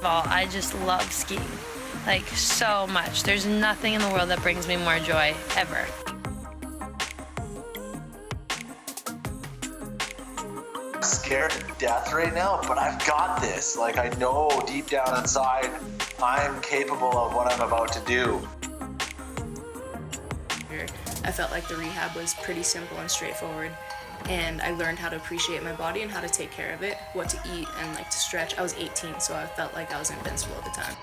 all, I just love skiing. Like, so much. There's nothing in the world that brings me more joy, ever. Scared to death right now, but I've got this. Like, I know deep down inside I'm capable of what I'm about to do. I felt like the rehab was pretty simple and straightforward, and I learned how to appreciate my body and how to take care of it, what to eat and like to stretch. I was 18, so I felt like I was invincible at the time.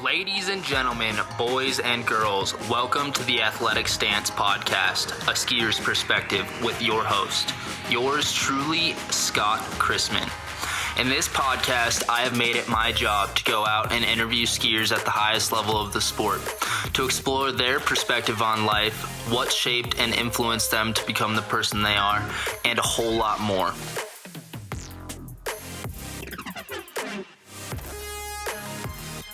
Ladies and gentlemen, boys and girls, welcome to the Athletic Stance Podcast, a skier's perspective with your host, yours truly, Scott Chrisman. In this podcast, I have made it my job to go out and interview skiers at the highest level of the sport, to explore their perspective on life, what shaped and influenced them to become the person they are, and a whole lot more.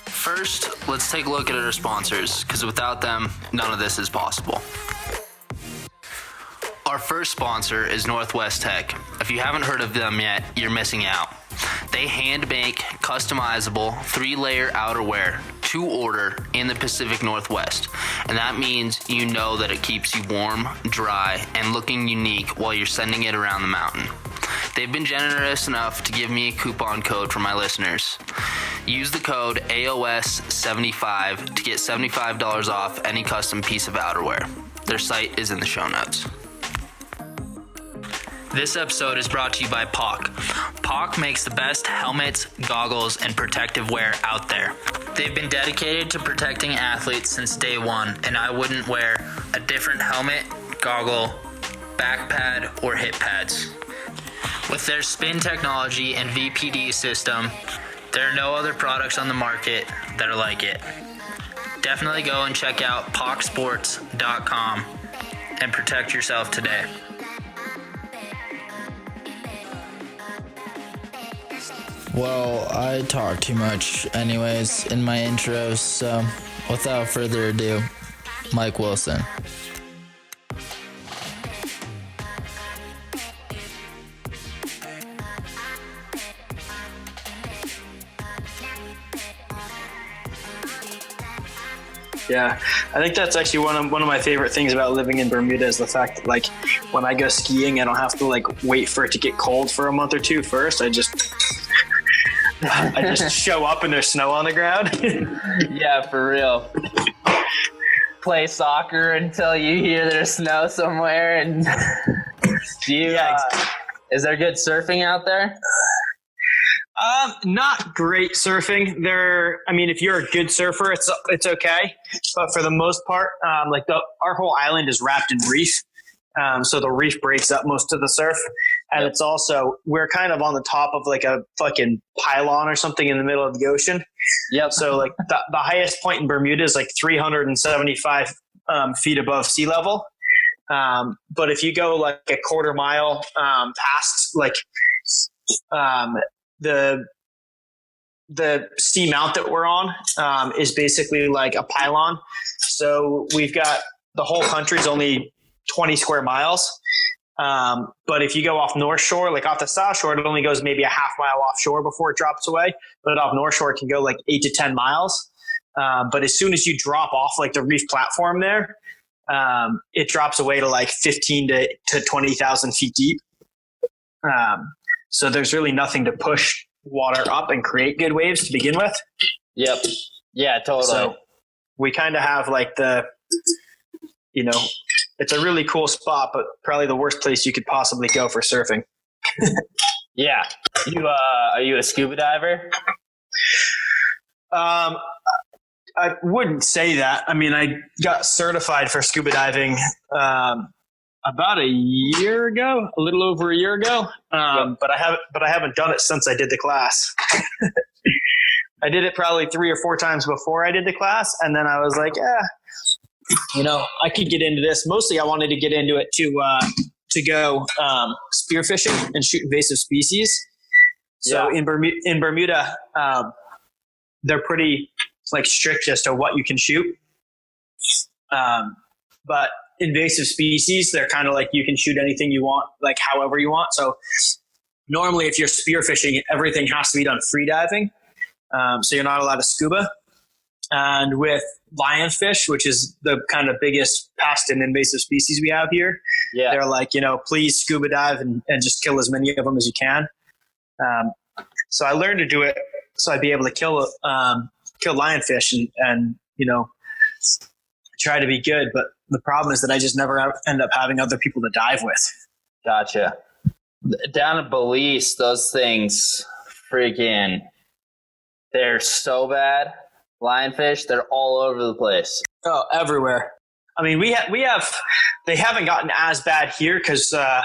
First, let's take a look at our sponsors, because without them, none of this is possible. Our first sponsor is Northwest Tech. If you haven't heard of them yet, you're missing out. They hand make customizable 3-layer outerwear to order in the Pacific Northwest. And that means you know that it keeps you warm, dry, and looking unique while you're sending it around the mountain. They've been generous enough to give me a coupon code for my listeners. Use the code AOS75 to get $75 off any custom piece of outerwear. Their site is in the show notes. This episode is brought to you by POC. POC makes the best helmets, goggles, and protective wear out there. They've been dedicated to protecting athletes since day one, and I wouldn't wear a different helmet, goggle, back pad, or hip pads. With their spin technology and VPD system, there are no other products on the market that are like it. Definitely go and check out POCsports.com and protect yourself today. Well, I talk too much anyways in my intros, so without further ado, Mike Wilson. Yeah, I think that's actually one of my favorite things about living in Bermuda is the fact that, like, when I go skiing, I don't have to like wait for it to get cold for a month or two first. I just show up and there's snow on the ground. Yeah, for real. Play soccer until you hear there's snow somewhere. And is there good surfing out there? Not great surfing. If you're a good surfer, it's okay. But for the most part, our whole island is wrapped in reef. So the reef breaks up most of the surf. And It's also, we're kind of on the top of like a fucking pylon or something in the middle of the ocean. Yep. So like the highest point in Bermuda is like 375 feet above sea level. But if you go like a quarter mile past like the sea mount that we're on is basically like a pylon. So we've got the whole country's only 20 square miles. But if you go off North Shore, like off the South Shore, it only goes maybe a half mile offshore before it drops away. But off North Shore, it can go like 8 to 10 miles. But as soon as you drop off like the reef platform there, it drops away to like 15 to 20,000 feet deep. So there's really nothing to push water up and create good waves to begin with. Yep. Yeah, totally. So we kind of have like it's a really cool spot, but probably the worst place you could possibly go for surfing. Yeah. Are you a scuba diver? I wouldn't say that. I mean, I got certified for scuba diving about a little over a year ago. But I haven't done it since I did the class. I did it probably 3 or 4 times before I did the class, and then I was like, I could get into this. Mostly, I wanted to get into it to go spearfishing and shoot invasive species. So in Bermuda, they're pretty like strict as to what you can shoot. But invasive species, they're kind of like you can shoot anything you want, like however you want. So normally if you're spearfishing, everything has to be done free diving. So you're not allowed to scuba. And with lionfish, which is the kind of biggest pest and invasive species we have here, they're like, please scuba dive and just kill as many of them as you can. So I learned to do it so I'd be able to kill lionfish and try to be good. But the problem is that I just never end up having other people to dive with. Gotcha. Down in Belize, those things freaking, they're so bad. Lionfish, they're all over the place. Oh, everywhere. I mean, they haven't gotten as bad here because I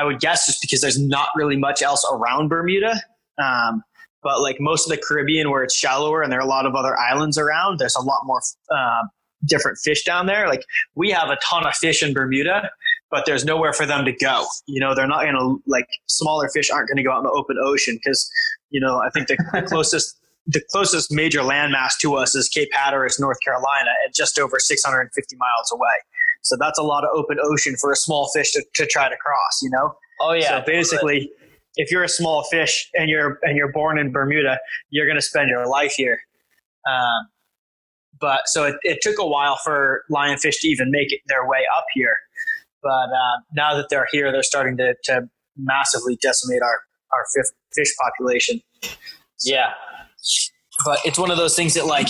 would guess just because there's not really much else around Bermuda. But like most of the Caribbean where it's shallower and there are a lot of other islands around, there's a lot more different fish down there. Like we have a ton of fish in Bermuda, but there's nowhere for them to go. They're not going to, like, smaller fish aren't going to go out in the open ocean because, I think the closest major landmass to us is Cape Hatteras, North Carolina, at just over 650 miles away. So that's a lot of open ocean for a small fish to try to cross, Oh yeah. So basically, if you're a small fish and you're born in Bermuda, you're going to spend your life here. But so it took a while for lionfish to even make their way up here. But now that they're here, they're starting to massively decimate our fish population. Yeah. But it's one of those things that, like,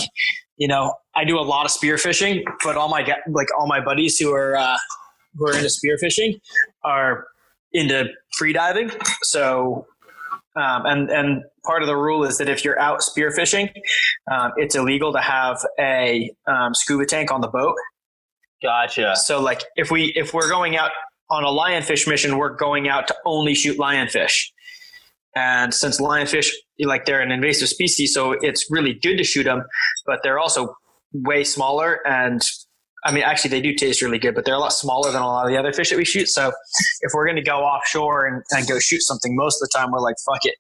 I do a lot of spearfishing, but all my buddies who are into spearfishing are into free diving. So, and part of the rule is that if you're out spearfishing, it's illegal to have a scuba tank on the boat. Gotcha. So, like, if we're going out on a lionfish mission, we're going out to only shoot lionfish. And since lionfish, they're an invasive species, so it's really good to shoot them, but they're also way smaller. And I mean, actually they do taste really good, but they're a lot smaller than a lot of the other fish that we shoot. So if we're going to go offshore and go shoot something, most of the time we're like, fuck it.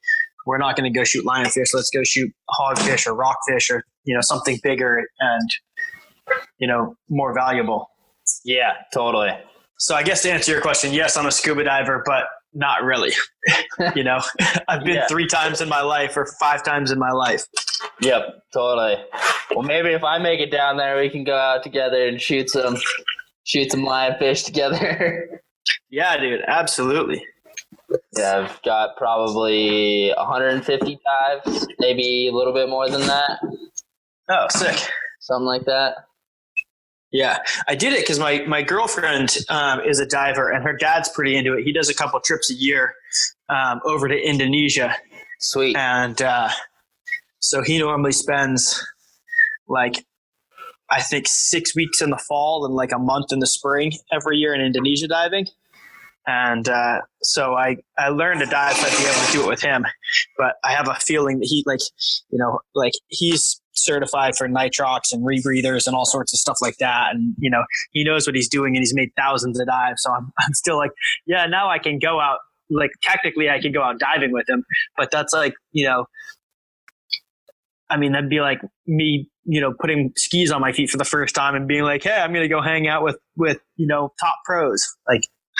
We're not going to go shoot lionfish. Let's go shoot hogfish or rockfish or, something bigger and, more valuable. Yeah, totally. So I guess to answer your question, yes, I'm a scuba diver, but not really. I've been 3 times in my life or 5 times in my life. Yep, totally. Well, maybe if I make it down there, we can go out together and shoot some lionfish together. Yeah, dude, absolutely. Yeah, I've got probably 150 dives, maybe a little bit more than that. Oh, sick. Something like that. Yeah, I did it because my girlfriend is a diver and her dad's pretty into it. He does a couple trips a year over to Indonesia. Sweet. And so he normally spends I think 6 weeks in the fall and like a month in the spring every year in Indonesia diving. And so I learned to dive so I'd be able to do it with him. But I have a feeling that he he's certified for nitrox and rebreathers and all sorts of stuff like that. And, he knows what he's doing and he's made thousands of dives. So I'm still like, yeah, now I can go out, technically I can go out diving with him, but that's that'd be like me, putting skis on my feet for the first time and being like, hey, I'm going to go hang out with top pros.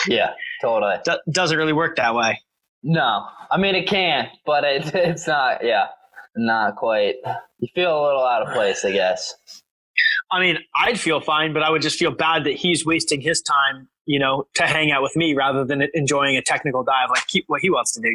Yeah, totally. Doesn't really work that way. No, I mean, it can, but it's not, not quite. You feel a little out of place, I guess. I mean, I'd feel fine, but I would just feel bad that he's wasting his time, to hang out with me rather than enjoying a technical dive, what he wants to do,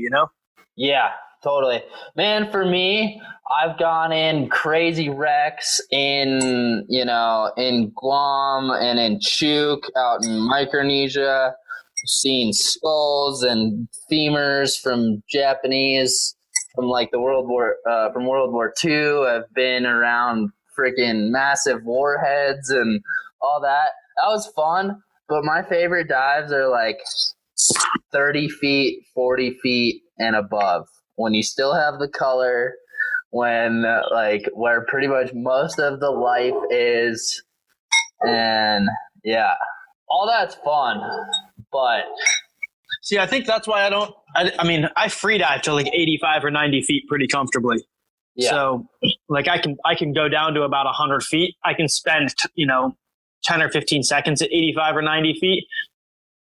Yeah, totally. Man, for me, I've gone in crazy wrecks in Guam and in Chuuk out in Micronesia. Seen skulls and femurs from Japanese from World War II. I've been around freaking massive warheads and all that. That was fun, but my favorite dives are 30 feet, 40 feet and above. When you still have the color, when where pretty much most of the life is, and yeah, all that's fun. But see, I think that's why I free dive to 85 or 90 feet pretty comfortably. Yeah. So I can go down to about 100 feet. I can spend, 10 or 15 seconds at 85 or 90 feet,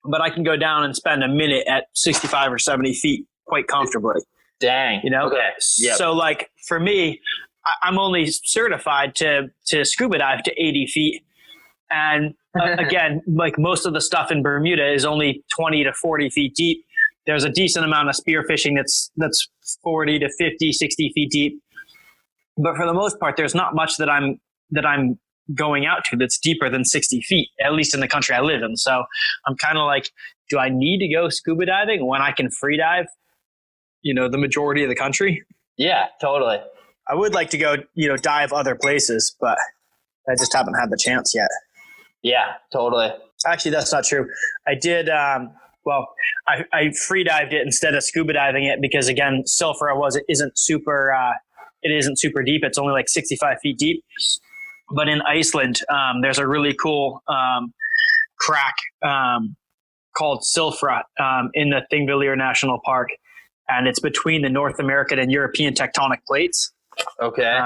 but I can go down and spend a minute at 65 or 70 feet quite comfortably. Dang. You know? Okay. Yep. So like for me, I'm only certified to scuba dive to 80 feet. And again, like most of the stuff in Bermuda is only 20 to 40 feet deep. There's a decent amount of spearfishing that's 40 to 50, 60 feet deep. But for the most part, there's not much that I'm going out to that's deeper than 60 feet, at least in the country I live in. So I'm kind of like, do I need to go scuba diving when I can free dive, the majority of the country? Yeah, totally. I would like to go, dive other places, but I just haven't had the chance yet. Yeah, totally. Actually, that's not true. I did, I free dived it instead of scuba diving it because, again, Silfra isn't super deep. It's only like 65 feet deep. But in Iceland, there's a really cool crack called Silfra in the Thingvellir National Park. And it's between the North American and European tectonic plates. Okay.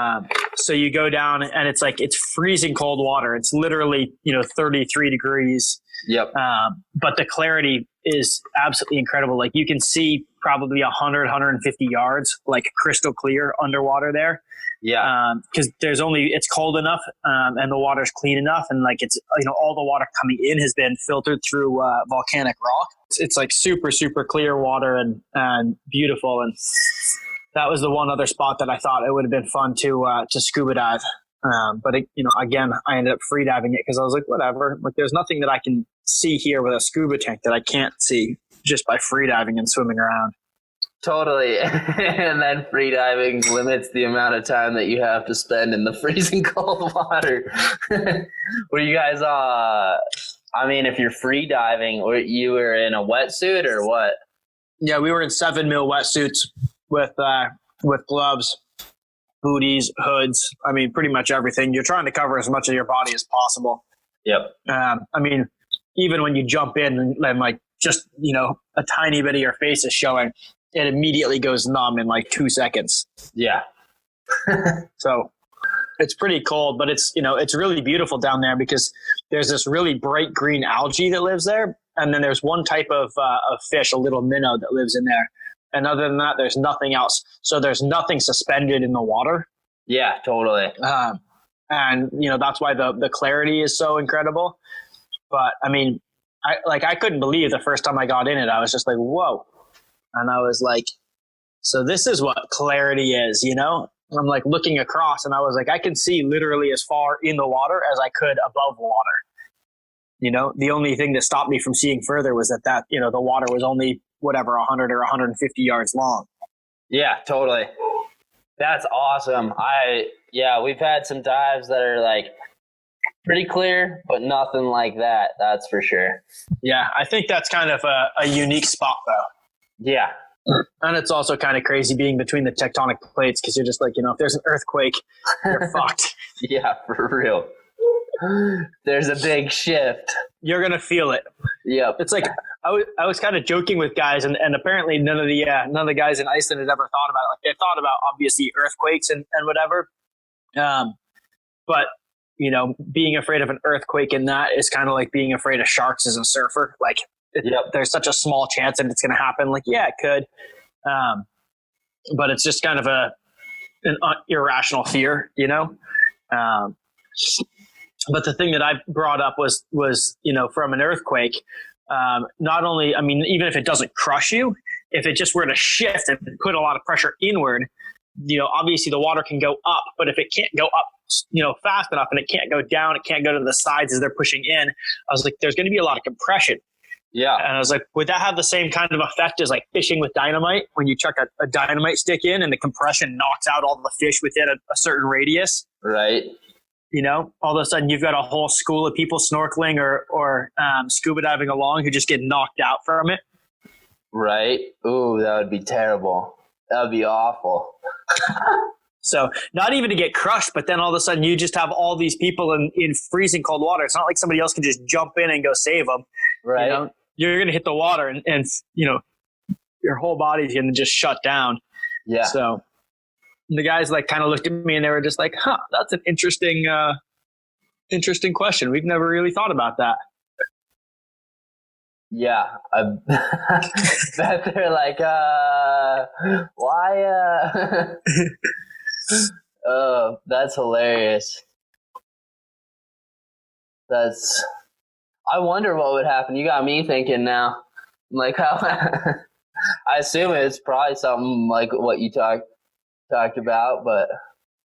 So you go down and it's freezing cold water. It's literally, 33 degrees. Yep. But the clarity is absolutely incredible. Like you can see probably 100, 150 yards, like crystal clear underwater there. Yeah. Cause it's cold enough, and the water's clean enough. And like, it's, all the water coming in has been filtered through, volcanic rock. It's like super, super clear water and beautiful. And that was the one other spot that I thought it would have been fun to scuba dive. But again, I ended up free diving it because I was like, whatever. Like, there's nothing that I can see here with a scuba tank that I can't see just by free diving and swimming around. Totally. And then free diving limits the amount of time that you have to spend in the freezing cold water. Were you guys, if you're free diving, or you were in a wetsuit or what? Yeah, we were in 7 mil wetsuits with gloves, booties, hoods. Pretty much everything. You're trying to cover as much of your body as possible. Yep. Even when you jump in and like just, a tiny bit of your face is showing, it immediately goes numb in like 2 seconds. Yeah. So it's pretty cold, but it's really beautiful down there because there's this really bright green algae that lives there. And then there's one type of fish, a little minnow, that lives in there. And other than that, there's nothing else. So there's nothing suspended in the water. Yeah, totally. And that's why the clarity is so incredible. But I couldn't believe the first time I got in it. I was just like, whoa. And I was like, so this is what clarity is, I'm like looking across and I was like, I can see literally as far in the water as I could above water. The only thing that stopped me from seeing further was that the water was only 100 or 150 yards long. Yeah, totally. That's awesome. We've had some dives that are like pretty clear, but nothing like that. That's for sure. Yeah. I think that's kind of a unique spot though. Yeah. And it's also kind of crazy being between the tectonic plates because you're just like, if there's an earthquake, you're fucked. Yeah, for real. There's a big shift. You're going to feel it. Yep. It's like, I was kind of joking with guys and apparently none of the guys in Iceland had ever thought about it. Like they thought about obviously earthquakes and whatever. But being afraid of an earthquake in that is kind of like being afraid of sharks as a surfer. Like, there's such a small chance that it's going to happen. Like, yeah, it could. But it's just kind of an irrational fear, But the thing that I brought up was from an earthquake, not only, even if it doesn't crush you, if it just were to shift and put a lot of pressure inward, obviously the water can go up, but if it can't go up, fast enough and it can't go down, it can't go to the sides as they're pushing in, I was like, there's going to be a lot of compression. Yeah. And I was like, would that have the same kind of effect as like fishing with dynamite when you chuck a dynamite stick in and the compression knocks out all the fish within a certain radius? Right. All of a sudden you've got a whole school of people snorkeling or scuba diving along who just get knocked out from it. Right. Ooh, that would be terrible. That would be awful. So not even to get crushed, but then all of a sudden you just have all these people in freezing cold water. It's not like somebody else can just jump in and go save them. Right. You're going to hit the water and your whole body's going to just shut down. Yeah. So the guys like kind of looked at me and they were just like, that's an interesting question. We've never really thought about that. Yeah, I bet they're like, why? Oh, that's hilarious. I wonder what would happen. You got me thinking now. Like how, I assume it's probably something like what you talked about, but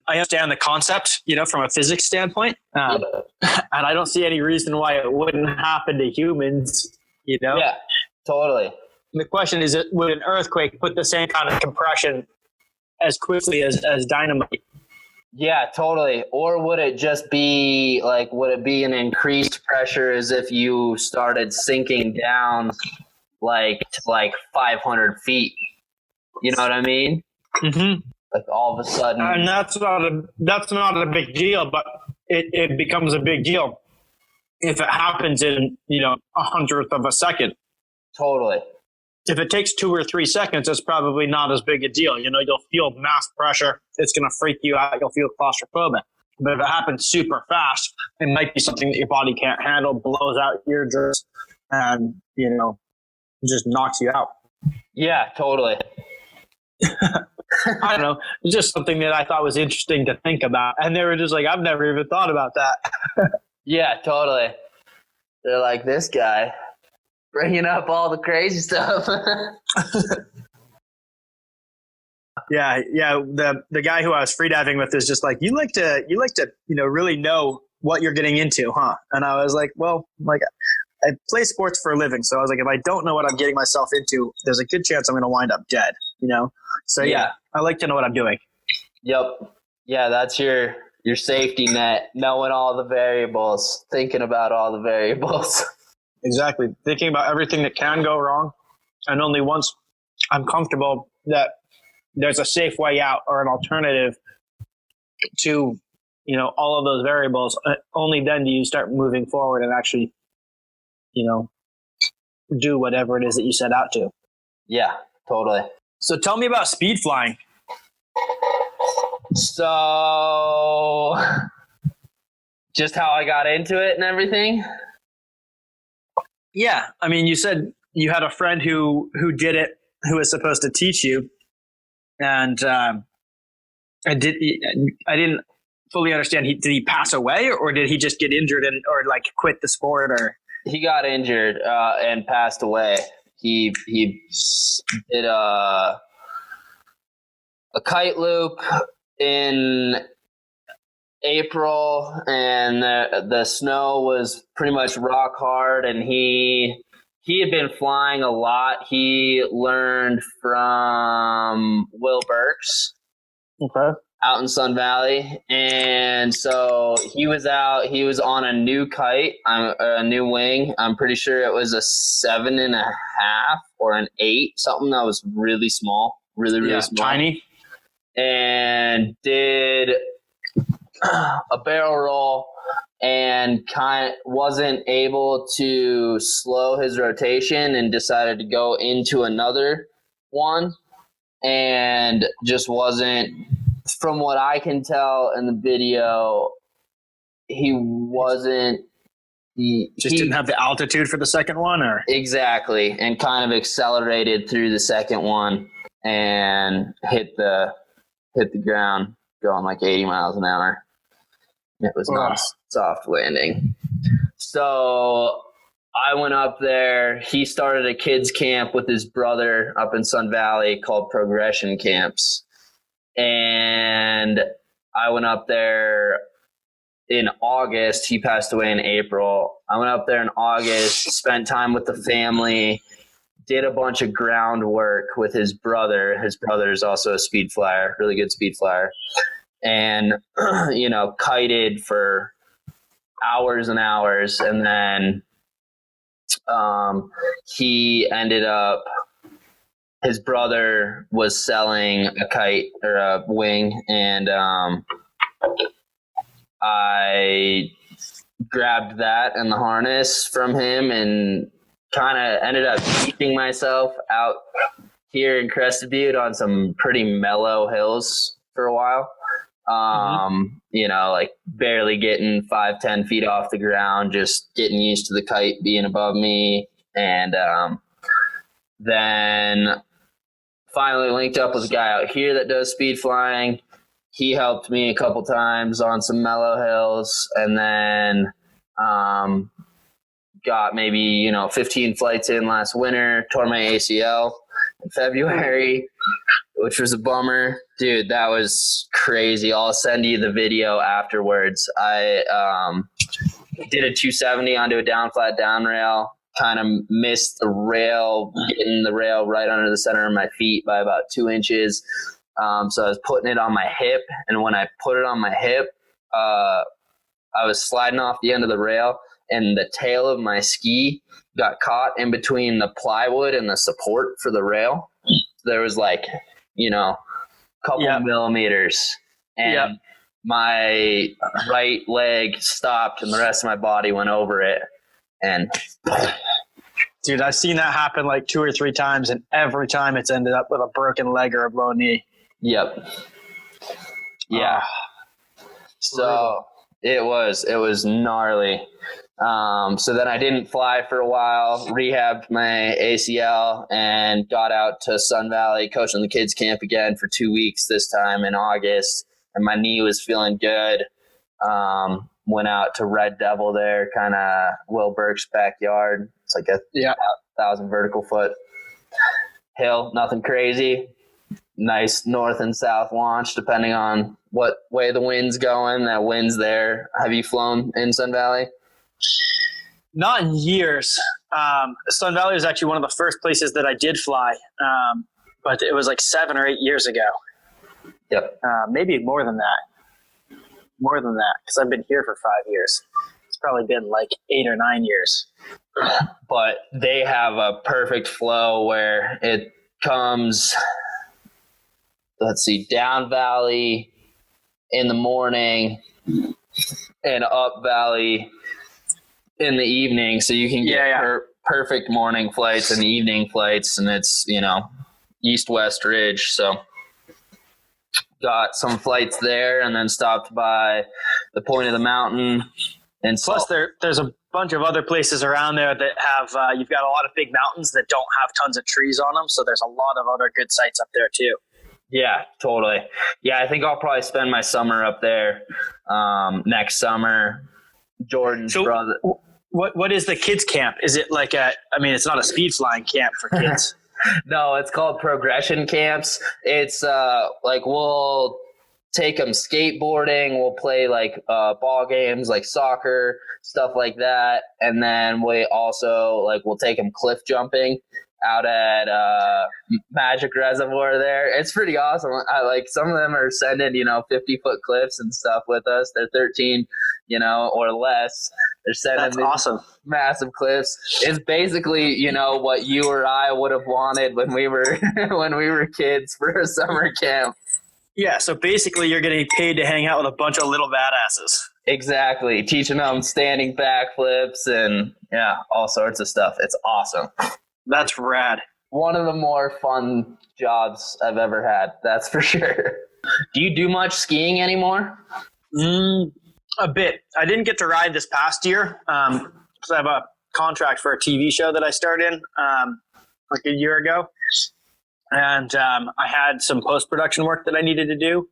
I understand the concept, from a physics standpoint, yeah. and I don't see any reason why it wouldn't happen to humans. Yeah, totally. The question is, would an earthquake put the same kind of compression as quickly as dynamite? Yeah, totally. Or would it just be like, would it be an increased pressure as if you started sinking down to 500 feet? You know what I mean? Mm-hmm. Like all of a sudden. And that's not a big deal, but it becomes a big deal if it happens in, a hundredth of a second. Totally. If it takes 2 or 3 seconds, it's probably not as big a deal. You'll feel mass pressure. It's going to freak you out. You'll feel claustrophobic. But if it happens super fast, it might be something that your body can't handle, blows out your eardrums, and, just knocks you out. Yeah, totally. I don't know. It's just something that I thought was interesting to think about. And they were just like, I've never even thought about that. Yeah, totally. They're like, this guy bringing up all the crazy stuff. Yeah. The guy who I was freediving with is just like, you like to really know what you're getting into, huh? And I was like, well, I play sports for a living, so I was like, if I don't know what I'm getting myself into, there's a good chance I'm going to wind up dead. So yeah, I like to know what I'm doing. Yep. Yeah, that's your safety net, knowing all the variables, thinking about all the variables. Exactly. Thinking about everything that can go wrong, and only once I'm comfortable that there's a safe way out or an alternative to, all of those variables, only then do you start moving forward and actually, do whatever it is that you set out to. Yeah, totally. So tell me about speed flying. So just how I got into it and everything. Yeah. I mean, you said you had a friend who did it, who was supposed to teach you. And I didn't fully understand. Did he pass away or did he just get injured or quit the sport? Or he got injured and passed away. He did a kite loop in April, and the snow was pretty much rock hard, and he had been flying a lot. He learned from Will Burks. Okay. Out in Sun Valley, and so he was on a new kite, a new wing. I'm pretty sure it was a 7.5 or an 8, something that was really small, really small, tiny, and did a barrel roll and wasn't able to slow his rotation and decided to go into another one, and just wasn't. From what I can tell in the video, he didn't have the altitude for the second one, or exactly, and kind of accelerated through the second one and hit the ground going like 80 miles an hour. It was not a soft landing. So I went up there. He started a kids camp with his brother up in Sun Valley called Progression Camps. And I went up there in August. He passed away in April. I went up there in August, spent time with the family, did a bunch of groundwork with his brother. His brother is also a speed flyer, really good speed flyer. And, kited for hours and hours. And then he ended up, his brother was selling a kite or a wing, and I grabbed that and the harness from him and kind of ended up keeping myself out here in Crested Butte on some pretty mellow hills for a while. Barely getting 5-10 feet off the ground, just getting used to the kite being above me And then finally linked up with a guy out here that does speed flying. He helped me a couple times on some mellow hills, and then got maybe 15 flights in last winter. Tore my ACL in February, which was a bummer. Dude, that was crazy. I'll send you the video afterwards. I did a 270 onto a down flat down rail. Kind of missed the rail, getting the rail right under the center of my feet by about 2 inches. So I was putting it on my hip, and when I put it on my hip, I was sliding off the end of the rail, and the tail of my ski got caught in between the plywood and the support for the rail. There was couple millimeters, and my right leg stopped, and the rest of my body went over it. And dude, I've seen that happen like 2 or 3 times, and every time it's ended up with a broken leg or a blown knee. Yep. Yeah. So it was gnarly. So then I didn't fly for a while, rehabbed my ACL, and got out to Sun Valley coaching the kids camp again for 2 weeks this time in August, and my knee was feeling good. Went out to Red Devil there, kind of Will Burke's backyard. It's like a 1,000 vertical foot hill, nothing crazy. Nice north and south launch, depending on what way the wind's going. That wind's there. Have you flown in Sun Valley? Not in years. Sun Valley was actually one of the first places that I did fly, but it was like 7 or 8 years ago. Yep. Maybe more than that. More than that, because I've been here for 5 years. It's probably been like 8 or 9 years. But they have a perfect flow where it comes, down valley in the morning and up valley in the evening. So you can get perfect morning flights and evening flights, and it's, east-west ridge. So got some flights there, and then stopped by the point of the mountain. And plus there's a bunch of other places around there that have, you've got a lot of big mountains that don't have tons of trees on them. So there's a lot of other good sites up there too. Yeah, totally. Yeah, I think I'll probably spend my summer up there next summer. Jordan's brother. What is the kids camp? Is it like it's not a speed flying camp for kids. No, it's called progression camps. It's we'll take them skateboarding. We'll play ball games like soccer, stuff like that. And then we also we'll take them cliff jumping out at Magic Reservoir there. It's pretty awesome. Some of them are sending 50-foot cliffs and stuff with us. They're 13 or less. They're sending these awesome massive cliffs. It's basically what you or I would have wanted when we were kids for a summer camp. Yeah, so basically you're getting paid to hang out with a bunch of little badasses. Exactly, teaching them standing backflips and all sorts of stuff. It's awesome. That's rad. One of the more fun jobs I've ever had, that's for sure. Do you do much skiing anymore? A bit. I didn't get to ride this past year because I have a contract for a TV show that I started in like a year ago. And I had some post-production work that I needed to do.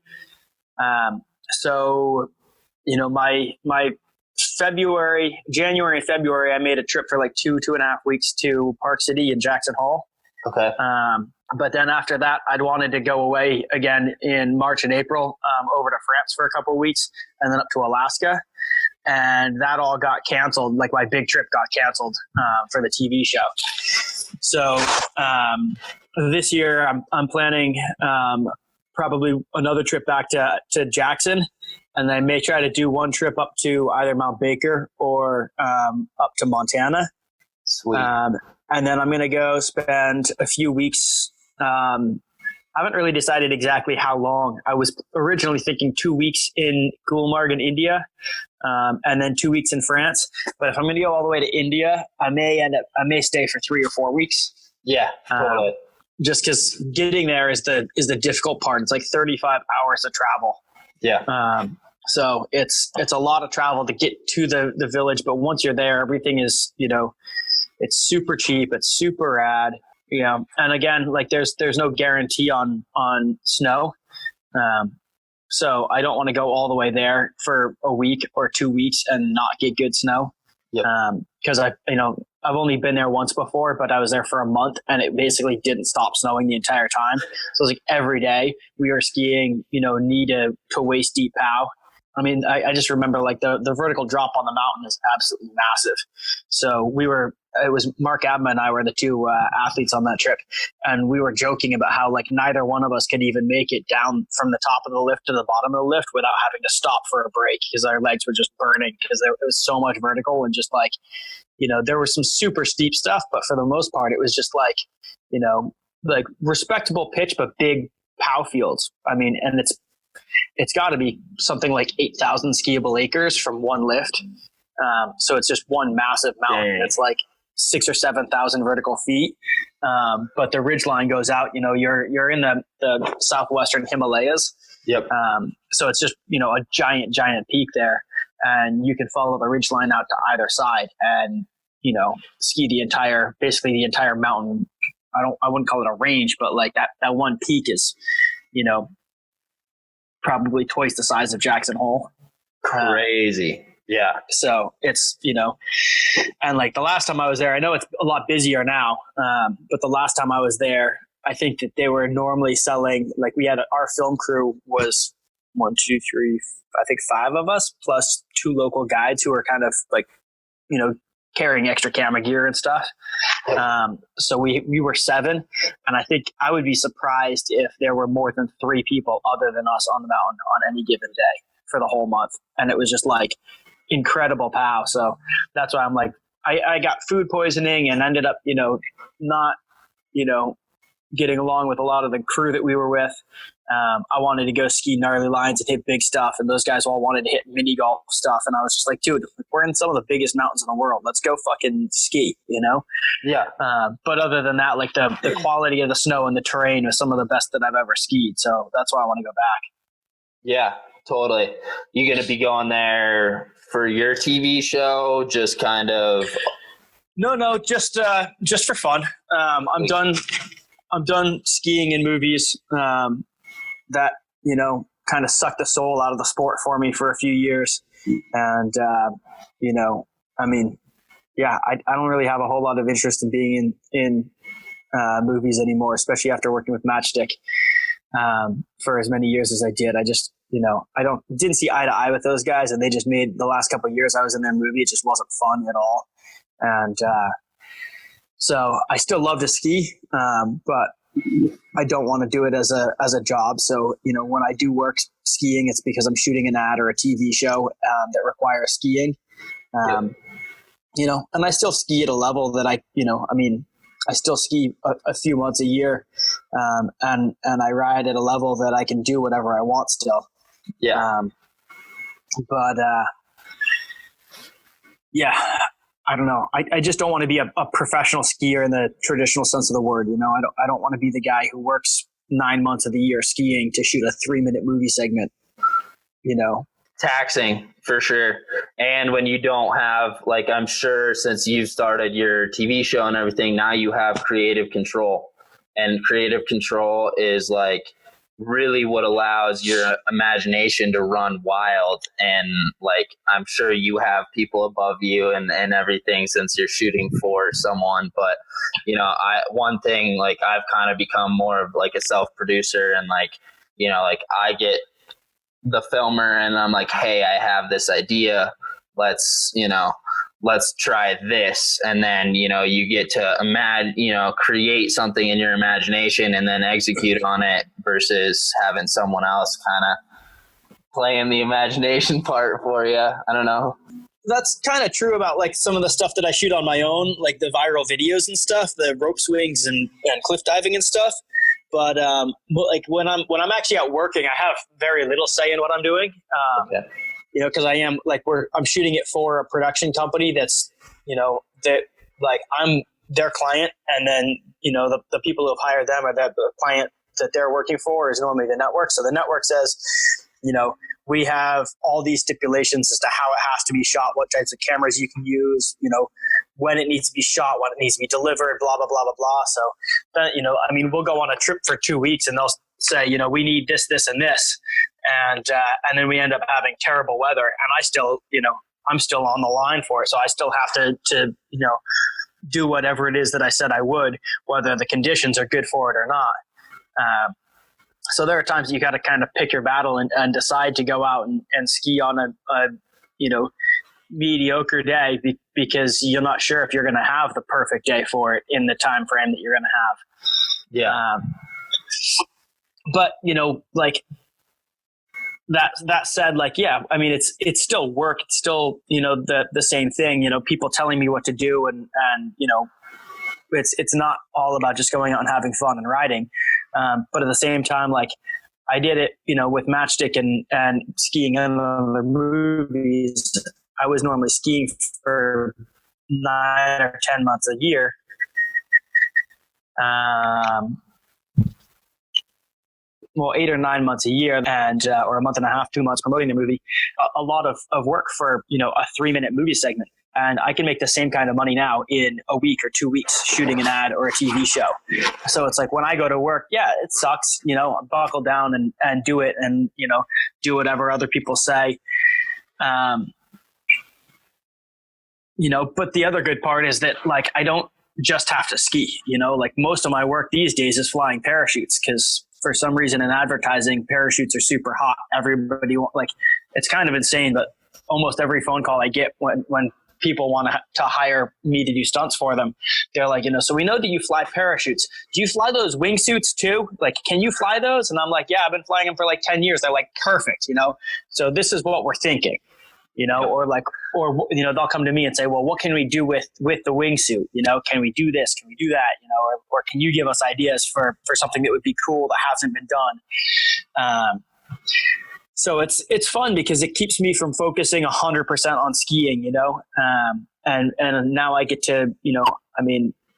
So, my January and February, I made a trip for 2.5 weeks to Park City and Jackson Hole. Okay. But then after that, I'd wanted to go away again in March and April over to France for a couple of weeks and then up to Alaska. And that all got canceled. My big trip got canceled for the TV show. So this year I'm planning probably another trip back to Jackson. And I may try to do one trip up to either Mount Baker or up to Montana. Sweet. And then I'm going to go spend a few weeks. I haven't really decided exactly how long. I was originally thinking 2 weeks in Gulmarg in India, and then 2 weeks in France. But if I'm going to go all the way to India, I may stay for 3 or 4 weeks. Yeah, totally. Just because getting there is the difficult part. It's 35 hours of travel. Yeah. So it's a lot of travel to get to the village, but once you're there, everything is, It's super cheap. It's super rad. You know, and again, like there's no guarantee on snow. So I don't want to go all the way there for a week or 2 weeks and not get good snow. Yep. Cause I've only been there once before, but I was there for a month and it basically didn't stop snowing the entire time. So it was like every day we were skiing, knee to waist deep POW. I mean, I just remember like the vertical drop on the mountain is absolutely massive. So it was Mark Abma and I were the two athletes on that trip. And we were joking about how like neither one of us could even make it down from the top of the lift to the bottom of the lift without having to stop for a break because our legs were just burning because there was so much vertical and just like, there was some super steep stuff, but for the most part, it was just like, like respectable pitch, but big POW fields. I mean, and it's got to be something like 8,000 skiable acres from one lift. So it's just one massive mountain. It's like 6,000 or 7,000 vertical feet. But the ridge line goes out, you're in the southwestern Himalayas. Yep. So it's just, a giant peak there, and you can follow the ridge line out to either side and, ski basically the entire mountain. I wouldn't call it a range, but like that one peak is, probably twice the size of Jackson Hole. Crazy. Yeah. So it's, and like the last time I was there, I know it's a lot busier now. But the last time I was there, I think that they were normally selling, like our film crew was 1, 2, 3, I think 5 of us plus 2 local guides who were kind of like, carrying extra camera gear and stuff. So we were 7, and I think I would be surprised if there were more than 3 people other than us on the mountain on any given day for the whole month. And it was just like incredible POW. So that's why I'm like, I got food poisoning and ended up, not, getting along with a lot of the crew that we were with. I wanted to go ski gnarly lines and hit big stuff, and those guys all wanted to hit mini golf stuff. And I was just like, dude, we're in some of the biggest mountains in the world. Let's go fucking ski, Yeah. But other than that, like the quality of the snow and the terrain was some of the best that I've ever skied. So that's why I want to go back. Yeah, totally. You going to be going there for your TV show? Just kind of. No, just for fun. I'm done skiing in movies that, kind of sucked the soul out of the sport for me for a few years. And, I mean, yeah, I don't really have a whole lot of interest in being in movies anymore, especially after working with Matchstick for as many years as I did. I just, I didn't see eye to eye with those guys, and they just made the last couple of years I was in their movie, it just wasn't fun at all. And, so I still love to ski, but I don't want to do it as a job. So, when I do work skiing, it's because I'm shooting an ad or a TV show that requires skiing. And I still ski at a level that I still ski a few months a year, and I ride at a level that I can do whatever I want still. Yeah. But yeah. I don't know. I just don't want to be a professional skier in the traditional sense of the word. I don't want to be the guy who works 9 months of the year skiing to shoot a 3-minute movie segment. Taxing for sure. And when you don't have, like, I'm sure since you've started your TV show and everything, now you have creative control, and creative control is like really what allows your imagination to run wild. And like, I'm sure you have people above you and everything since you're shooting for someone. But, one thing, like, I've kind of become more of like a self-producer, and like, like I get the filmer and I'm like, hey, I have this idea. Let's try this. And then, you get to create something in your imagination and then execute on it versus having someone else kind of playing the imagination part for you. I don't know. That's kind of true about like some of the stuff that I shoot on my own, like the viral videos and stuff, the rope swings and cliff diving and stuff. But like when I'm actually out working, I have very little say in what I'm doing. Okay. Because I am like I'm shooting it for a production company that's, that like I'm their client, and then the people who have hired them, or the client that they're working for is normally the network. So the network says, we have all these stipulations as to how it has to be shot, what types of cameras you can use, when it needs to be shot, when it needs to be delivered, blah, blah, blah, blah, blah. So that, we'll go on a trip for 2 weeks and they'll say, we need this, this, and this. And then we end up having terrible weather, and I still, I'm still on the line for it. So I still have to do whatever it is that I said I would, whether the conditions are good for it or not. So there are times you got to kind of pick your battle and decide to go out and ski on a mediocre day because you're not sure if you're going to have the perfect day for it in the time frame that you're going to have. Yeah. But that said, it's still work. It's still, the same thing, people telling me what to do and it's not all about just going out and having fun and riding. But at the same time, I did it, with Matchstick and skiing in other movies. I was normally skiing for 9 or 10 months a year. 8 or 9 months a year and or a month and a half, 2 months promoting the movie, a lot of work for, a 3-minute movie segment. And I can make the same kind of money now in a week or 2 weeks shooting an ad or a TV show. So it's like when I go to work, yeah, it sucks, buckle down and do it and, do whatever other people say. But the other good part is that I don't just have to ski, most of my work these days is flying parachutes because for some reason in advertising, parachutes are super hot. Everybody it's kind of insane, but almost every phone call I get when people want to hire me to do stunts for them, they're like, so we know that you fly parachutes. Do you fly those wingsuits too? Can you fly those? And I'm like, yeah, I've been flying them for 10 years. They're like, perfect. So this is what we're thinking, or they'll come to me and say, well, what can we do with the wingsuit? Can we do this? Can we do that? Or can you give us ideas for something that would be cool that hasn't been done? So it's fun because it keeps me from focusing 100% on skiing, and now I get to,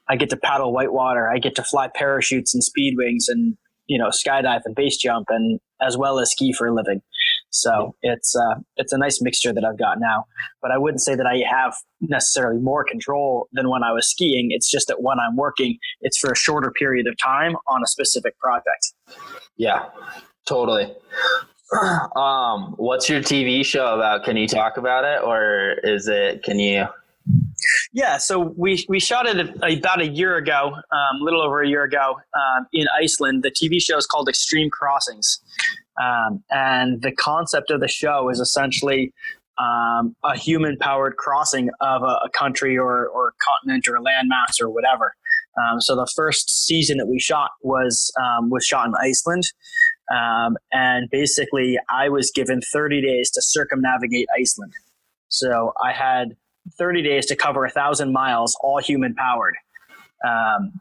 I get to paddle whitewater. I get to fly parachutes and speed wings and, skydive and base jump and as well as ski for a living. So it's a nice mixture that I've got now, but I wouldn't say that I have necessarily more control than when I was skiing. It's just that when I'm working, it's for a shorter period of time on a specific project. Yeah, totally. What's your TV show about? Can you talk about it can you? Yeah. So we shot it about a year ago, a little over a year ago, in Iceland. The TV show is called Extreme Crossings. And the concept of the show is essentially a human-powered crossing of a country or continent or a landmass or whatever. So the first season that we shot was shot in Iceland. And basically, I was given 30 days to circumnavigate Iceland. So I had 30 days to cover 1,000 miles, all human-powered. And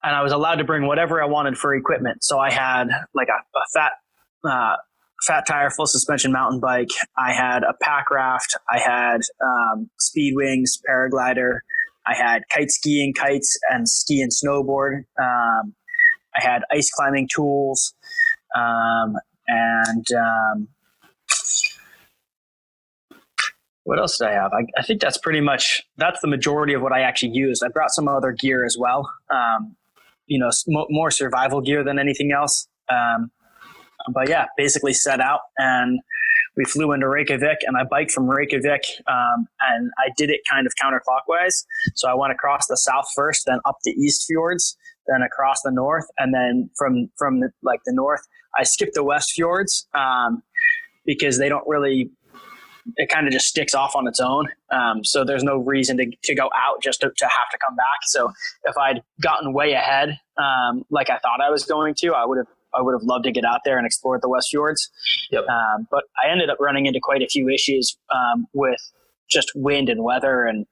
I was allowed to bring whatever I wanted for equipment. So I had a fat tire, full suspension mountain bike. I had a pack raft. I had speed wings, paraglider. I had kite skiing, kites, and ski and snowboard. I had ice climbing tools. What else did I have? I think that's the majority of what I actually used. I brought some other gear as well. More survival gear than anything else. But yeah, basically set out and we flew into Reykjavik and I biked from Reykjavik. And I did it kind of counterclockwise. So I went across the south first, then up the east fjords, then across the north. And then from the north, I skipped the west fjords, because they don't really, it kind of just sticks off on its own. So there's no reason to go out just to have to come back. So if I'd gotten way ahead, like I thought I was going to, I would have loved to get out there and explore the West Fjords. Yep. But I ended up running into quite a few issues with just wind and weather and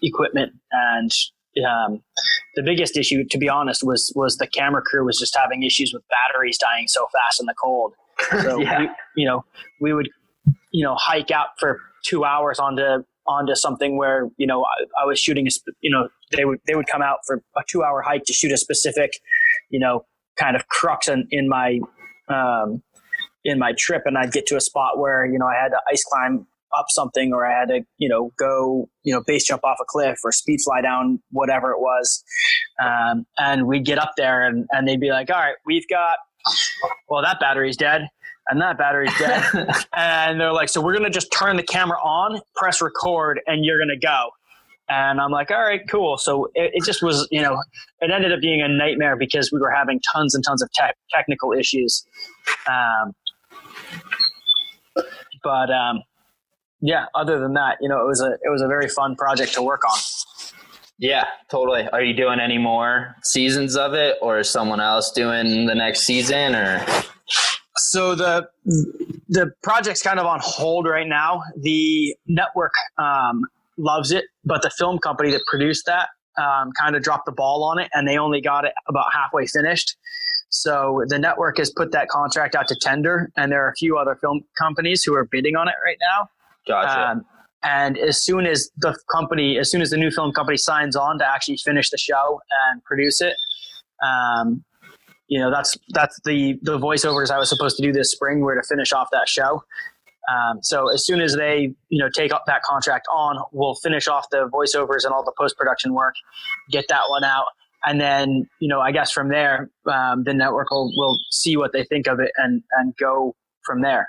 equipment. And the biggest issue, to be honest, was the camera crew was just having issues with batteries dying so fast in the cold. So yeah. we would hike out for 2 hours onto something where I was shooting they would come out for a 2-hour hike to shoot a specific kind of crux in my trip, and I'd get to a spot where I had to ice climb up something, or I had to, go, base jump off a cliff or speed fly down, whatever it was. And we'd get up there and they'd be like, all right, we've got, well, that battery's dead and that battery's dead. And they're like, so we're going to just turn the camera on, press record, and you're going to go. And I'm like, all right, cool. So it just was, it ended up being a nightmare because we were having tons and tons of technical issues. Yeah, other than that, it was a very fun project to work on. Yeah, totally. Are you doing any more seasons of it, or is someone else doing the next season, or? So the project's kind of on hold right now. The network loves it, but the film company that produced that kind of dropped the ball on it, and they only got it about halfway finished. So the network has put that contract out to tender, and there are a few other film companies who are bidding on it right now. Gotcha. And as soon as the new film company signs on to actually finish the show and produce it, that's the voiceovers I was supposed to do this spring were to finish off that show. So as soon as they, take up that contract on, we'll finish off the voiceovers and all the post-production work, get that one out. And then, I guess from there, the network will see what they think of it and go from there.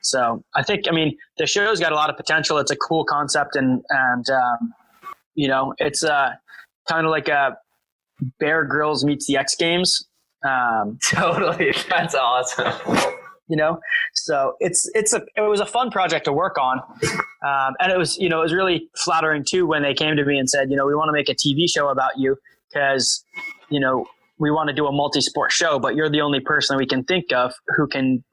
So I think, the show's got a lot of potential. It's a cool concept and it's kind of like a Bear Grylls meets the X Games. Totally. That's awesome. So it was a fun project to work on. And it was really flattering too, when they came to me and said, we want to make a TV show about you because, we want to do a multi-sport show, but you're the only person we can think of who can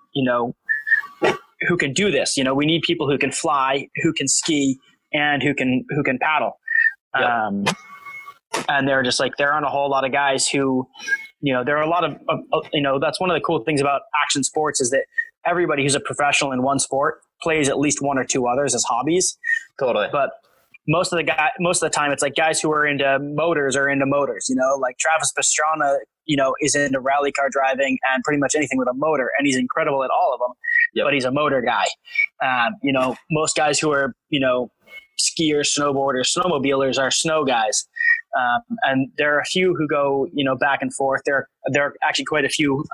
do this. We need people who can fly, who can ski, and who can paddle. Yep. And they're just like, there aren't a whole lot of guys who, there are a lot of, that's one of the cool things about action sports is that everybody who's a professional in one sport plays at least one or two others as hobbies. Totally. But most of the time it's like guys who are into motors are into motors, like Travis Pastrana, is into rally car driving and pretty much anything with a motor, and he's incredible at all of them. Yep. But he's a motor guy. Most guys who are, skiers, snowboarders, snowmobilers are snow guys. And there are a few who go, back and forth. There are actually quite a few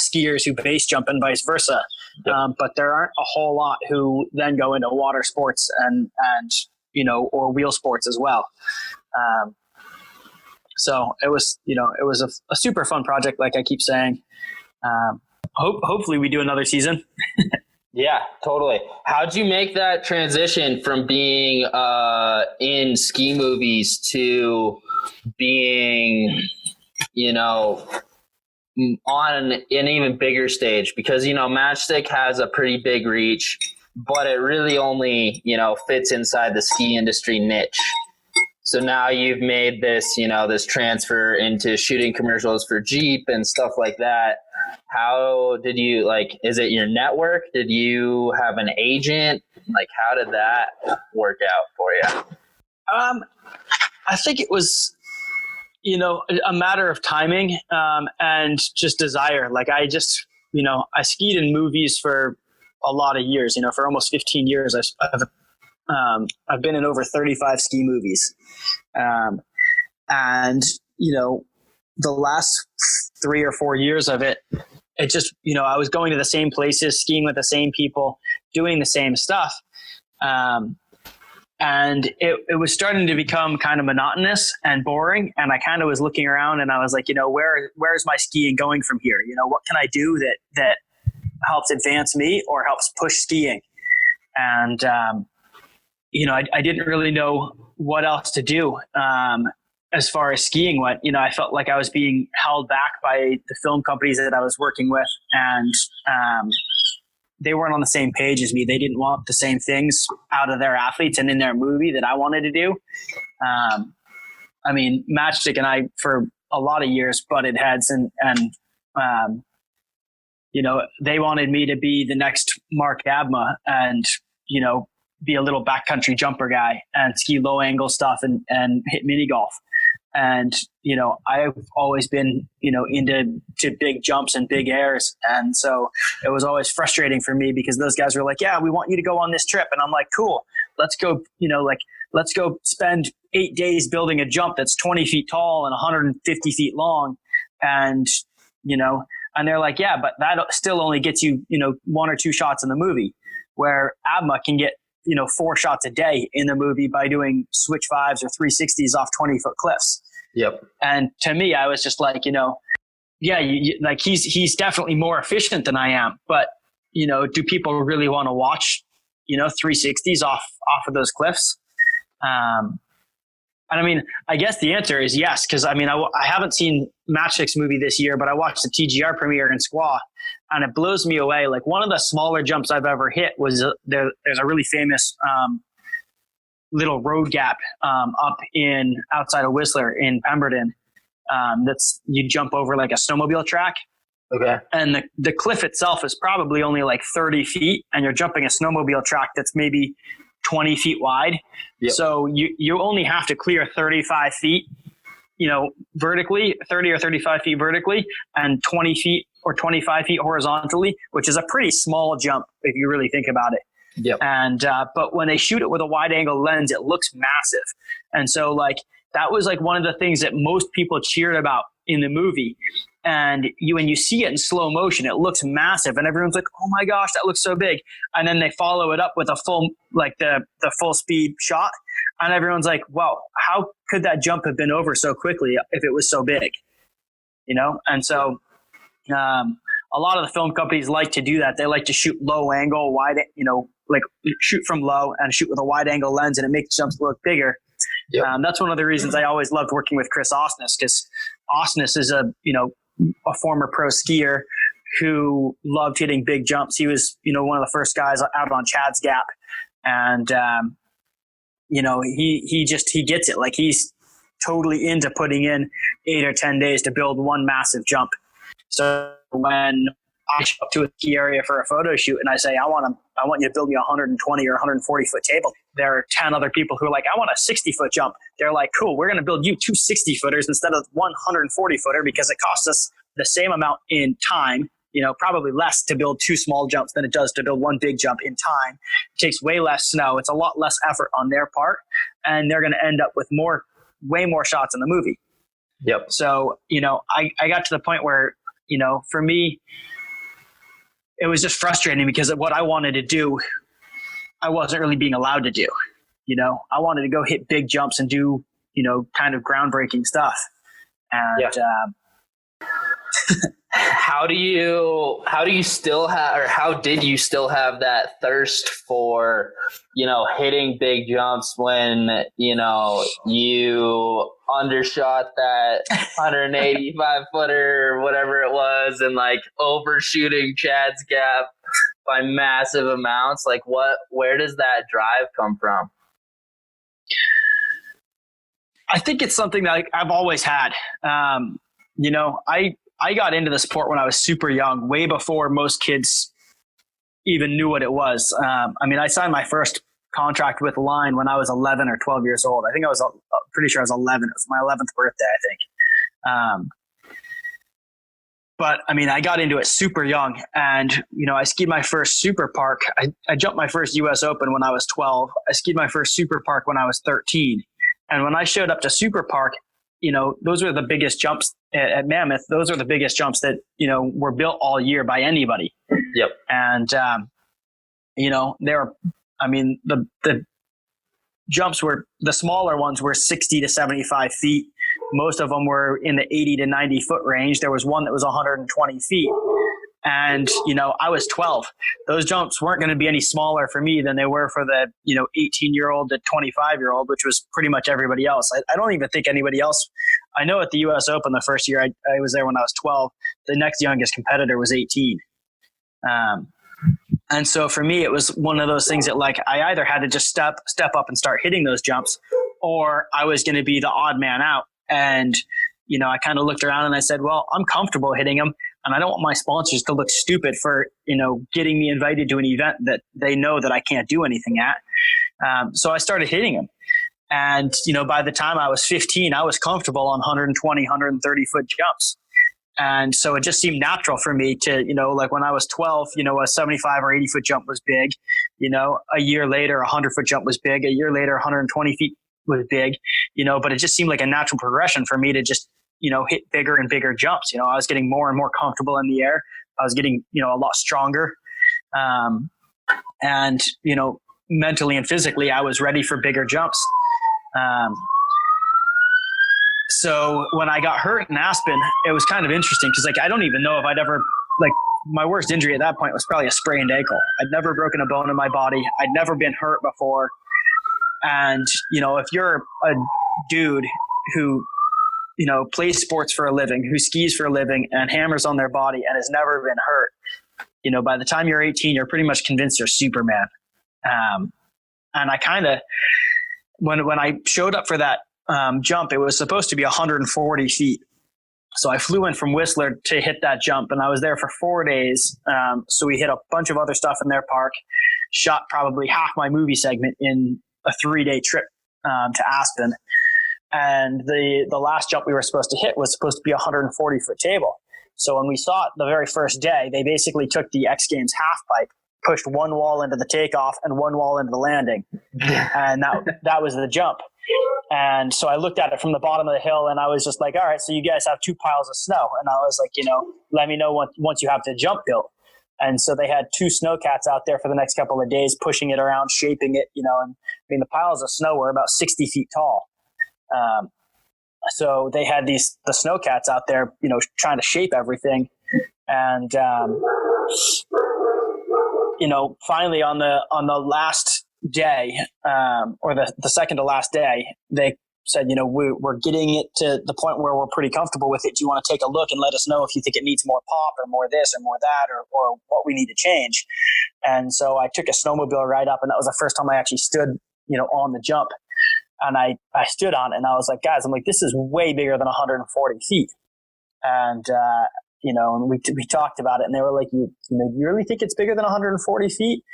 skiers who base jump and vice versa. Yep. But there aren't a whole lot who then go into water sports and or wheel sports as well. So it was a super fun project, like I keep saying. Hopefully we do another season. Yeah, totally. How'd you make that transition from being in ski movies to being, on an even bigger stage? Because, Matchstick has a pretty big reach, but it really only, fits inside the ski industry niche. So now you've made this, this transfer into shooting commercials for Jeep and stuff like that. How did you, is it your network? Did you have an agent? How did that work out for you? I think it was, a matter of timing and just desire. I just, I skied in movies for a lot of years, for almost 15 years. I've been in over 35 ski movies. And, the last 3 or 4 years of it, it just, I was going to the same places, skiing with the same people, doing the same stuff. And it was starting to become kind of monotonous and boring. And I kind of was looking around and I was like, where's my skiing going from here? What can I do that helps advance me or helps push skiing? And, I didn't really know what else to do. As far as skiing went, I felt like I was being held back by the film companies that I was working with, and they weren't on the same page as me. They didn't want the same things out of their athletes and in their movie that I wanted to do. Matchstick and I, for a lot of years, butted heads, and they wanted me to be the next Mark Abma and, be a little backcountry jumper guy and ski low angle stuff and hit mini golf. And, I've always been, into big jumps and big airs. And so it was always frustrating for me because those guys were like, yeah, we want you to go on this trip. And I'm like, cool, let's go, let's go spend 8 days building a jump that's 20 feet tall and 150 feet long. And, and they're like, yeah, but that still only gets you, 1 or 2 shots in the movie, where ABMA can get, 4 shots a day in the movie by doing switch 5s or 360s off 20-foot cliffs. Yep. And to me, I was just like, yeah, like he's definitely more efficient than I am, but do people really want to watch, 360s off of those cliffs? And I mean, I guess the answer is yes, because I mean, I haven't seen Matchstick's movie this year, but I watched the TGR premiere in Squaw, and it blows me away. Like, one of the smaller jumps I've ever hit was there's a really famous little road gap up outside of Whistler in Pemberton. That's, you jump over like a snowmobile track. Okay. And the cliff itself is probably only like 30 feet, and you're jumping a snowmobile track that's maybe 20 feet wide. Yep. So you only have to clear 35 feet, vertically, 30 or 35 feet vertically, and 20 feet or 25 feet horizontally, which is a pretty small jump if you really think about it. Yep. And, but when they shoot it with a wide angle lens, it looks massive. And so like, that was like one of the things that most people cheered about in the movie. And when you see it in slow motion, it looks massive, and everyone's like, oh my gosh, that looks so big. And then they follow it up with a full, like the full speed shot. And everyone's like, well, how could that jump have been over so quickly if it was so big? And so, a lot of the film companies like to do that. They like to shoot low angle, wide, like shoot from low and shoot with a wide angle lens, and it makes jumps look bigger. Yep. That's one of the reasons I always loved working with Chris Osnes, because Osnes is a former pro skier who loved hitting big jumps. He was, one of the first guys out on Chad's Gap. And, he gets it. Like, he's totally into putting in 8 or 10 days to build one massive jump. So when I show up to a ski area for a photo shoot and I say, I want you to build me a 120 or 140 foot table, there are 10 other people who are like, I want a 60 foot jump. They're like, cool, we're going to build you 2 60 footers instead of 140 footer, because it costs us the same amount in time, probably less to build 2 small jumps than it does to build 1 big jump in time. It takes way less snow. It's a lot less effort on their part, and they're going to end up with way more shots in the movie. Yep. So, I got to the point where, for me, it was just frustrating because of what I wanted to do, I wasn't really being allowed to do. I wanted to go hit big jumps and do, kind of groundbreaking stuff. And how did you still have that thirst for, hitting big jumps when, you undershot that 185 footer or whatever it was, and like overshooting Chad's Gap by massive amounts? Like, where does that drive come from? I think it's something that I've always had. I got into the sport when I was super young, way before most kids even knew what it was. I signed my first contract with Line when I was 11 or 12 years old. I think pretty sure I was 11. It was my 11th birthday, I think. But I got into it super young, and, I skied my first super park. I jumped my first US Open when I was 12. I skied my first super park when I was 13. And when I showed up to super park, those were the biggest jumps at Mammoth. Those are the biggest jumps that, were built all year by anybody. Yep. And, the jumps the smaller ones were 60 to 75 feet. Most of them were in the 80 to 90 foot range. There was one that was 120 feet. And, I was 12. Those jumps weren't going to be any smaller for me than they were for the, 18-year-old to 25-year-old, which was pretty much everybody else. I don't even think anybody else. I know at the US Open the first year, I was there when I was 12. The next youngest competitor was 18. And so for me, it was one of those things that, like, I either had to just step up and start hitting those jumps, or I was going to be the odd man out. And, I kind of looked around and I said, well, I'm comfortable hitting them, and I don't want my sponsors to look stupid for, getting me invited to an event that they know that I can't do anything at. So I started hitting them. And, by the time I was 15, I was comfortable on 120, 130 foot jumps. And so it just seemed natural for me to, like when I was 12, a 75 or 80 foot jump was big. A year later, a 100-foot jump was big. A year later, 120 feet was big, but it just seemed like a natural progression for me to just, hit bigger and bigger jumps. I was getting more and more comfortable in the air. I was getting, a lot stronger. And, mentally and physically, I was ready for bigger jumps. So when I got hurt in Aspen, it was kind of interesting because I don't even know if I'd ever my worst injury at that point was probably a sprained ankle. I'd never broken a bone in my body. I'd never been hurt before. And, if you're a dude who, plays sports for a living, who skis for a living and hammers on their body and has never been hurt, by the time you're 18, you're pretty much convinced you're Superman. And I kind of, when I showed up for that jump, it was supposed to be 140 feet. So I flew in from Whistler to hit that jump, and I was there for 4 days. So we hit a bunch of other stuff in their park, shot probably half my movie segment in a 3-day trip to Aspen. And the last jump we were supposed to hit was supposed to be a 140-foot table. So when we saw it the very first day, they basically took the X Games half pipe, pushed one wall into the takeoff and one wall into the landing. And that was the jump. And so I looked at it from the bottom of the hill and I was just like, all right, so you guys have 2 piles of snow. And I was like, let me know once you have the jump built. And so they had 2 snowcats out there for the next couple of days, pushing it around, shaping it, and the piles of snow were about 60 feet tall. So they had the snowcats out there, trying to shape everything. And, finally on the last day, or the second to last day, they said, we're getting it to the point where we're pretty comfortable with it. Do you want to take a look and let us know if you think it needs more pop or more this or more that, or what we need to change? And so I took a snowmobile ride up, and that was the first time I actually stood, on the jump. And I stood on it and I was like, guys, this is way bigger than 140 feet. And, and we talked about it, and they were like, you really think it's bigger than 140 feet?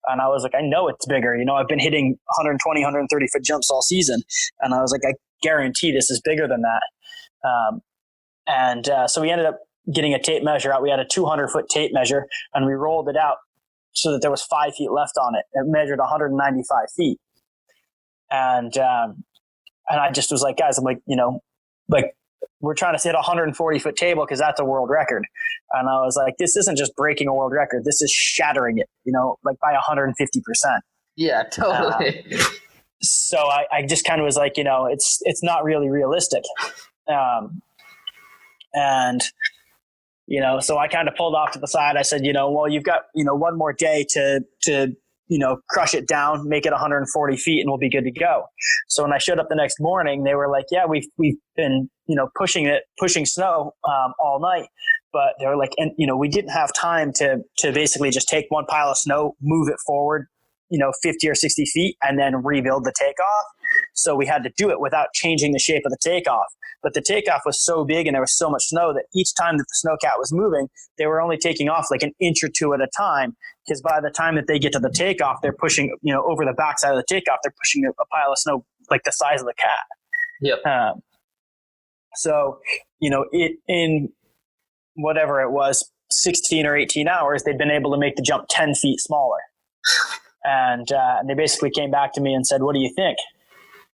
And I was like, I know it's bigger. I've been hitting 120, 130 foot jumps all season. And I was like, I guarantee this is bigger than that. So we ended up getting a tape measure out. We had a 200-foot tape measure, and we rolled it out so that there was 5 feet left on it. It measured 195 feet. And I just was like, guys, we're trying to hit a 140-foot table because that's a world record. And I was like, this isn't just breaking a world record. This is shattering it, by 150%. Yeah, totally. So I just kind of was like, it's not really realistic. So I kind of pulled off to the side. I said, well, you've got, one more day to crush it down, make it 140 feet, and we'll be good to go. So when I showed up the next morning, they were like, yeah, we've been, pushing snow all night. But they were like, and, we didn't have time to basically just take one pile of snow, move it forward, 50 or 60 feet, and then rebuild the takeoff. So we had to do it without changing the shape of the takeoff. But the takeoff was so big and there was so much snow that each time that the snowcat was moving, they were only taking off like an inch or two at a time. Because by the time that they get to the takeoff, they're pushing, over the backside of the takeoff, they're pushing a pile of snow like the size of the cat. Yep. So, it in whatever it was, 16 or 18 hours, they'd been able to make the jump 10 feet smaller. And they basically came back to me and said, what do you think?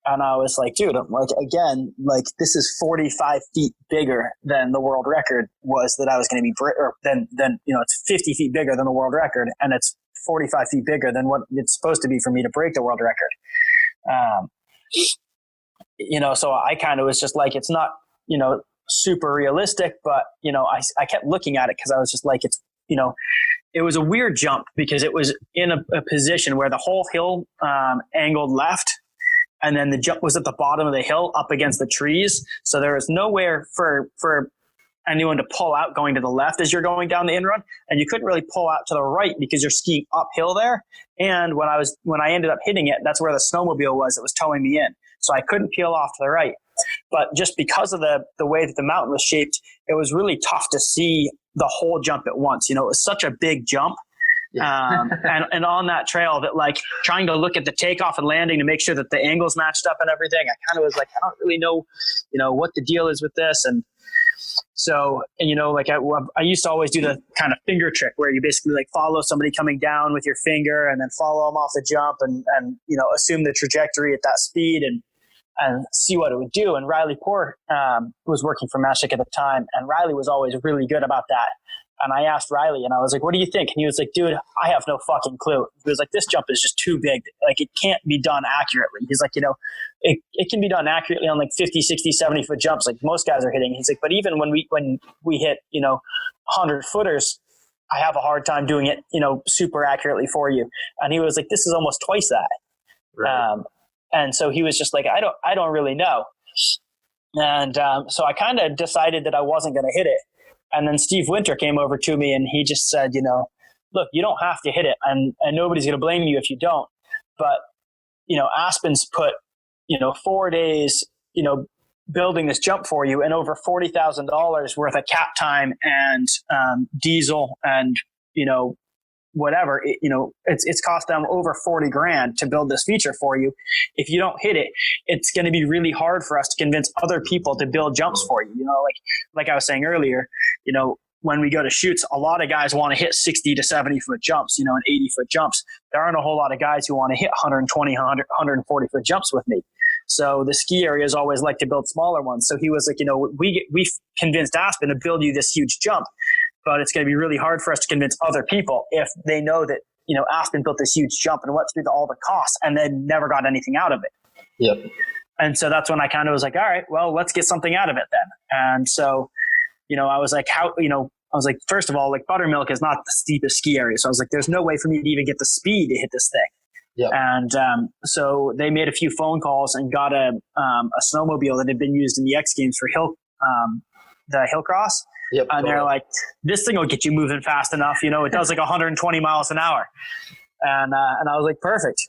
And I was like, dude, again, this is 45 feet bigger than the world record was that I was going to be, or than, it's 50 feet bigger than the world record. And it's 45 feet bigger than what it's supposed to be for me to break the world record. So I kind of was just like, it's not, super realistic, but, I kept looking at it because I was just like, it's, it was a weird jump because it was in a position where the whole hill angled left. And then the jump was at the bottom of the hill up against the trees. So there was nowhere for anyone to pull out going to the left as you're going down the in run. And you couldn't really pull out to the right because you're skiing uphill there. And when I ended up hitting it, that's where the snowmobile was that was towing me in. So I couldn't peel off to the right. But just because of the way that the mountain was shaped, it was really tough to see the whole jump at once. It was such a big jump And on that trail, that like trying to look at the takeoff and landing to make sure that the angles matched up and everything, I kind of was like, I don't really know, what the deal is with this. And so, like I used to always do the kind of finger trick where you basically like follow somebody coming down with your finger and then follow them off the jump and assume the trajectory at that speed and see what it would do. And Riley Poor was working for Mashik at the time, and Riley was always really good about that. And I asked Riley, and I was like, what do you think? And he was like, dude, I have no fucking clue. He was like, this jump is just too big. Like, it can't be done accurately. He's like, it can be done accurately on like 50, 60, 70 foot jumps. Like most guys are hitting. He's like, but even when we hit, 100 footers, I have a hard time doing it, super accurately for you. And he was like, this is almost twice that. Right. And so he was just like, I don't really know. And so I kind of decided that I wasn't going to hit it. And then Steve Winter came over to me and he just said, look, you don't have to hit it, and nobody's going to blame you if you don't. But, Aspen's put, 4 days, building this jump for you, and over $40,000 worth of cap time and diesel and, whatever, it's cost them over 40 grand to build this feature for you. If you don't hit it, it's going to be really hard for us to convince other people to build jumps for you. Like I was saying earlier, when we go to shoots, a lot of guys want to hit 60 to 70 foot jumps, and 80 foot jumps. There aren't a whole lot of guys who want to hit 120, 140 foot jumps with me. So the ski areas always like to build smaller ones. So he was like, we convinced Aspen to build you this huge jump, but it's going to be really hard for us to convince other people if they know that, Aspen built this huge jump and went through all the costs and then never got anything out of it. Yep. And so that's when I kind of was like, all right, well, let's get something out of it then. And so, I was like, first of all, like Buttermilk is not the steepest ski area. So I was like, there's no way for me to even get the speed to hit this thing. Yep. And so they made a few phone calls and got a snowmobile that had been used in the X Games for the hill cross. Yep, and they're like, this thing will get you moving fast enough. It does like 120 miles an hour. And I was like, perfect.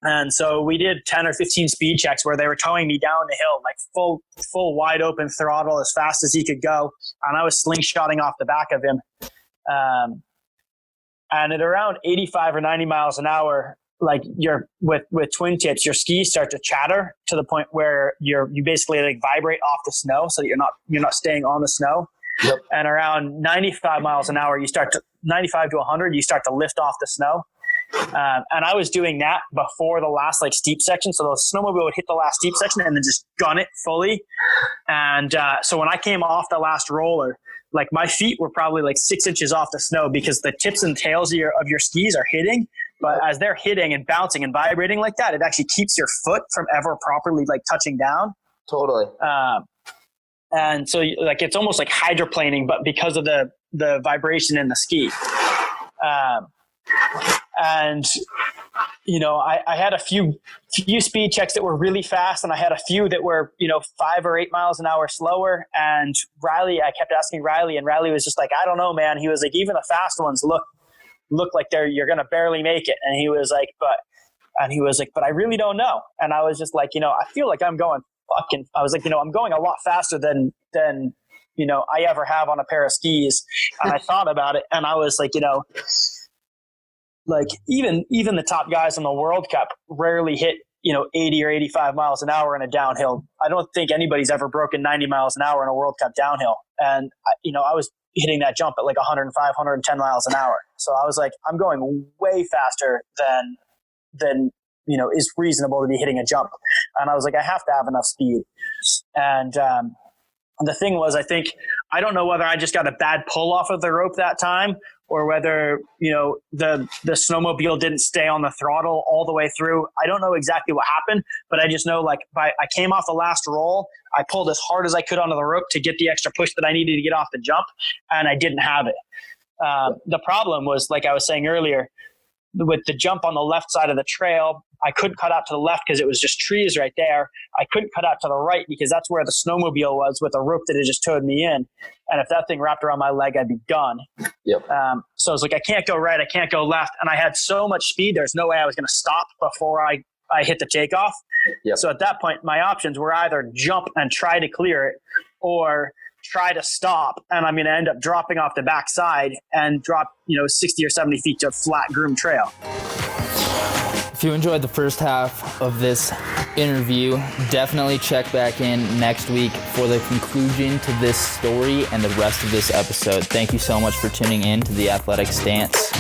And so we did 10 or 15 speed checks where they were towing me down the hill, like full wide open throttle as fast as he could go. And I was slingshotting off the back of him. And at around 85 or 90 miles an hour, like with twin tips, your skis start to chatter to the point where you basically like vibrate off the snow, so that you're not staying on the snow. Yep. And around 95 miles an hour, 95 to 100, you start to lift off the snow. And I was doing that before the last like steep section. So the snowmobile would hit the last steep section and then just gun it fully. And so when I came off the last roller, like my feet were probably like 6 inches off the snow, because the tips and tails of your skis are hitting. But as they're hitting and bouncing and vibrating like that, it actually keeps your foot from ever properly like touching down. Totally. And so like it's almost like hydroplaning, but because of the vibration in the ski. And I had a few speed checks that were really fast, and I had a few that were 5 or 8 miles an hour slower. And I kept asking Riley, and Riley was just like, I don't know, man. He was like, even the fast ones look like you're gonna barely make it. And he was like, but I really don't know. And I was just like, I feel like I'm going I was like, I'm going a lot faster than I ever have on a pair of skis. And I thought about it, and I was like, like even the top guys in the World Cup rarely hit 80 or 85 miles an hour in a downhill. I don't think anybody's ever broken 90 miles an hour in a World Cup downhill. And I was hitting that jump at like 105, 110 miles an hour. So I was like, I'm going way faster than is reasonable to be hitting a jump. And I was like, I have to have enough speed. And the thing was, I don't know whether I just got a bad pull off of the rope that time, or whether, the snowmobile didn't stay on the throttle all the way through. I don't know exactly what happened, but I just know like I came off the last roll, I pulled as hard as I could onto the rope to get the extra push that I needed to get off the jump, and I didn't have it. The problem was, like I was saying earlier, with the jump on the left side of the trail, I couldn't cut out to the left because it was just trees right there. I couldn't cut out to the right because that's where the snowmobile was, with a rope that had just towed me in. And if that thing wrapped around my leg, I'd be done. Yep. So I was like, I can't go right, I can't go left. And I had so much speed, there's no way I was going to stop before I hit the takeoff. Yep. So at that point, my options were either jump and try to clear it, or try to stop, and I'm going to end up dropping off the backside and drop, 60 or 70 feet to a flat groomed trail. If you enjoyed the first half of this interview, definitely check back in next week for the conclusion to this story and the rest of this episode. Thank you so much for tuning in to The Athletic Stance.